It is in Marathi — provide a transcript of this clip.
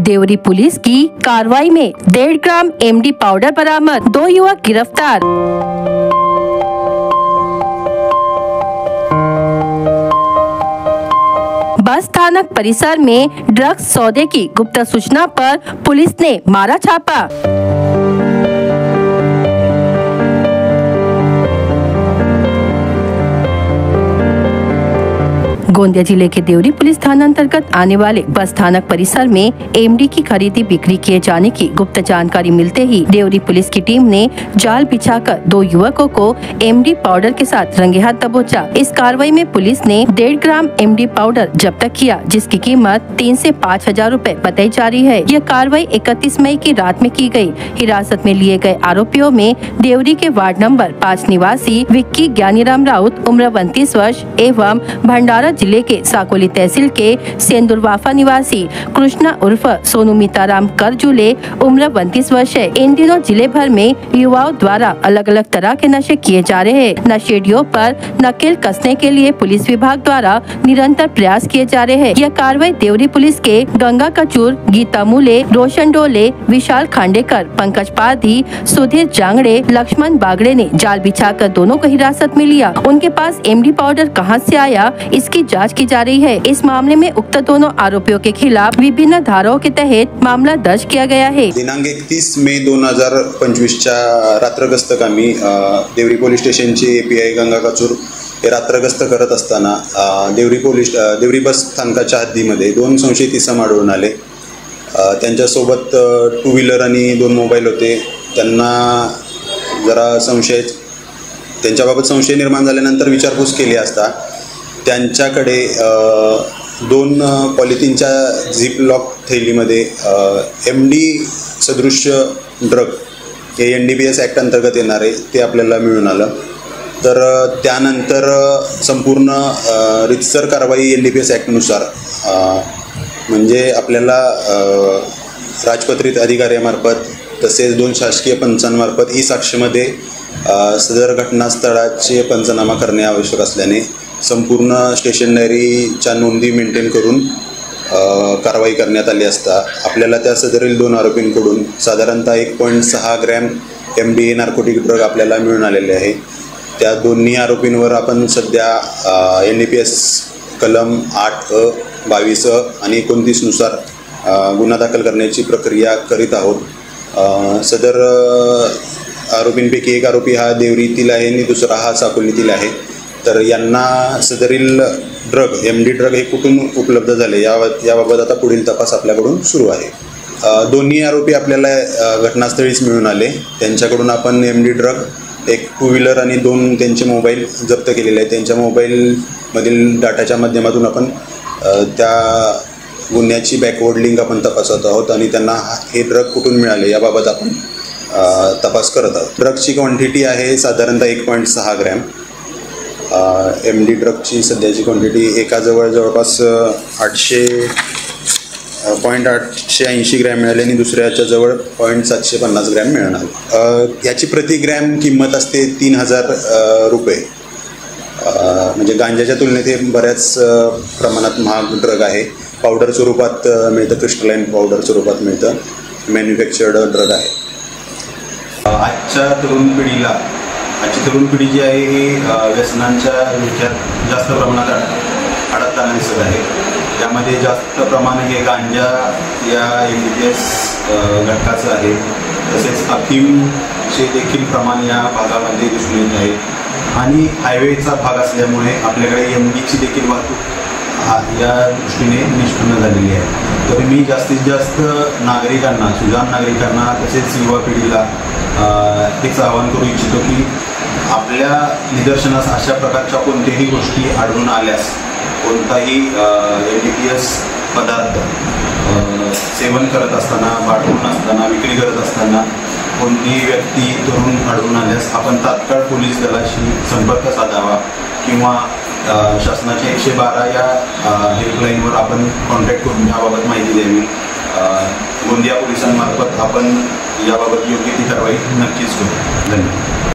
देवरी पुलिस की कार्रवाई में 1.5 ग्राम MD पाउडर बरामद, 2 युवक गिरफ्तार। बस थाना परिसर में ड्रग्स सौदे की गुप्त सूचना पर पुलिस ने मारा छापा। गोंदिया जिले के देवरी पुलिस थाना अंतर्गत आने वाले बस स्थानक परिसर में MD की खरीदी बिक्री किए जाने की गुप्त जानकारी मिलते ही देवरी पुलिस की टीम ने जाल बिछाकर 2 युवकों को MD पाउडर के साथ रंगे हाथ दबोचा। इस कार्रवाई में पुलिस ने 1.5 ग्राम MD पाउडर जब्त किया, जिसकी कीमत 3 से 5 हजार रुपए बताई जा रही है। यह कार्रवाई 31 मई की रात में की गई। हिरासत में लिए गए आरोपियों में देवरी के वार्ड नंबर 5 निवासी विक्की ज्ञानीराम राउत उम्र 29 वर्ष एवं भंडारा जिले के साकोली तहसील के सेंदुरवाफा निवासी कृष्णा उर्फ सोनू मीताराम करजुले उम्र 29 वर्ष है। इन दिनों जिले भर में युवाओं द्वारा अलग अलग तरह के नशे किए जा रहे हैं। नशेड़ियों पर नकेल कसने के लिए पुलिस विभाग द्वारा निरंतर प्रयास किए जा रहे हैं। यह कार्रवाई देवरी पुलिस के गंगा कचूर, गीता मूले, रोशन डोले, विशाल खांडेकर, पंकज पाधी, सुधीर जांगड़े, लक्ष्मण बागड़े ने जाल बिछाकर दोनों को हिरासत में लिया। उनके पास MD पाउडर कहां से आया, इसकी जांच की जा रही है। इस मामले में उक्त दोनों आरोपियों के खिलाफ विभिन्न धाराओं के तहत मामला दर्ज किया गया है। दिनांक 31 मे 2025च्या रात्रगस्तकामी देवरी पोलीस स्टेशनचे API गंगा कचूर हे रात्रगस्त करत असताना देवरी बस स्थानकाच्या हद्दीमध्ये 2 संशयित इसम आढळून आले। त्यांच्यासोबत 2 व्हीलर आणि 2 मोबाईल होते। त्यांना जरा त्यांच्याबाबत संशय निर्माण झाल्यानंतर विचारपूस केली असता त्यांच्याकडे 2 पॉलिथिनच्या झिप लॉक थैलीमध्ये MD सदृश्य ड्रग हे NDPS ॲक्ट अंतर्गत येणारे ते आपल्याला मिळून आलं। तर त्यानंतर संपूर्ण रितसर कारवाई NDPS ॲक्टनुसार म्हणजे आपल्याला राजपत्रित अधिकाऱ्यामार्फत तसेच 2 शासकीय पंचांमार्फत ई-साक्ष्यमध्ये सदर घटनास्थळाचे पंचनामा करणे आवश्यक असल्याने संपूर्ण स्टेशन डायरीच्या नोंदी मेंटेन करून कारवाई करण्यात आली असता आपल्याला त्या सदरील 2 आरोपींकडून साधारणतः 1.6 ग्रॅम MD नार्कोटिक ड्रग आपल्याला मिळून आलेले आहे। त्या दोन्ही आरोपींवर आपण सध्या NDPS कलम 8A, 22A आणि 29 नुसार गुन्हा दाखल करण्याची प्रक्रिया करीत आहोत। सदर आरोपींपैकी एक आरोपी हा देवरीतील आहे आणि दुसरा हा साकोलीतील आहे। तर यांना सदरील ड्रग MD ड्रग हे कुठून उपलब्ध झाले याबाबत आता पुढील तपास आपल्याकडून सुरू आहे। दोन्ही आरोपी आपल्याला घटनास्थळीच मिळून आले। त्यांच्याकडून आपण MD ड्रग, 1 2 व्हीलर आणि 2 त्यांचे मोबाईल जप्त केलेले आहेत। त्यांच्या मोबाईलमधील डाटाच्या माध्यमातून आपण त्या गुन्ह्याची बॅकवर्ड लिंक आपण तपासत आहोत आणि त्यांना हे ड्रग कुठून मिळाले याबाबत आपण तपास करत आहोत। ड्रगची क्वांटिटी आहे साधारणतः 1.6 ग्रॅम। MD ड्रगची सध्याची क्वांटिटी एकाजवळ जवळपास 880 ग्रॅम मिळाली आणि दुसऱ्याच्या जवळ 750 ग्रॅम मिळणार। याची प्रति ग्रॅम किंमत असते 3000 रुपये। म्हणजे गांजाच्या तुलनेत हे बऱ्याच प्रमाणात महाग ड्रग आहे। पावडर स्वरूपात मिळतं, क्रिस्टलाइन पावडर स्वरूपात मिळतं, मॅन्युफॅक्चर्ड ड्रग आहे। आजची तरुण पिढी जी आहे ही व्यसनांच्या विषयात जास्त प्रमाणात अडकताना दिसत आहे। त्यामध्ये जास्त प्रमाण हे गांजा या NDPS घटकाचं आहे। तसेच अफीमचे देखील प्रमाण या भागामध्ये दिसून येत आहे आणि हायवेचा भाग असल्यामुळे आपल्याकडे MDची देखील वाहतूक या दृष्टीने निष्पन्न झालेली आहे। तर मी जास्तीत जास्त नागरिकांना, सुजाण नागरिकांना तसेच युवा पिढीला हेच आवाहन करू इच्छितो की आपल्या निदर्शनास अशा प्रकारच्या कोणत्याही गोष्टी आढळून आल्यास, कोणताही NDPS पदार्थ सेवन करत असताना, बाळगून असताना, विक्री करत असताना कोणतीही व्यक्ती, तरुण आढळून आल्यास आपण तात्काळ पोलीस दलाशी संपर्क साधावा किंवा शासनाच्या 112 या हेल्पलाईनवर आपण कॉन्टॅक्ट करून याबाबत माहिती द्यावी। गोंदिया पोलिसांमार्फत आपण याबाबत योग्य ती कारवाई नक्कीच करू। धन्यवाद।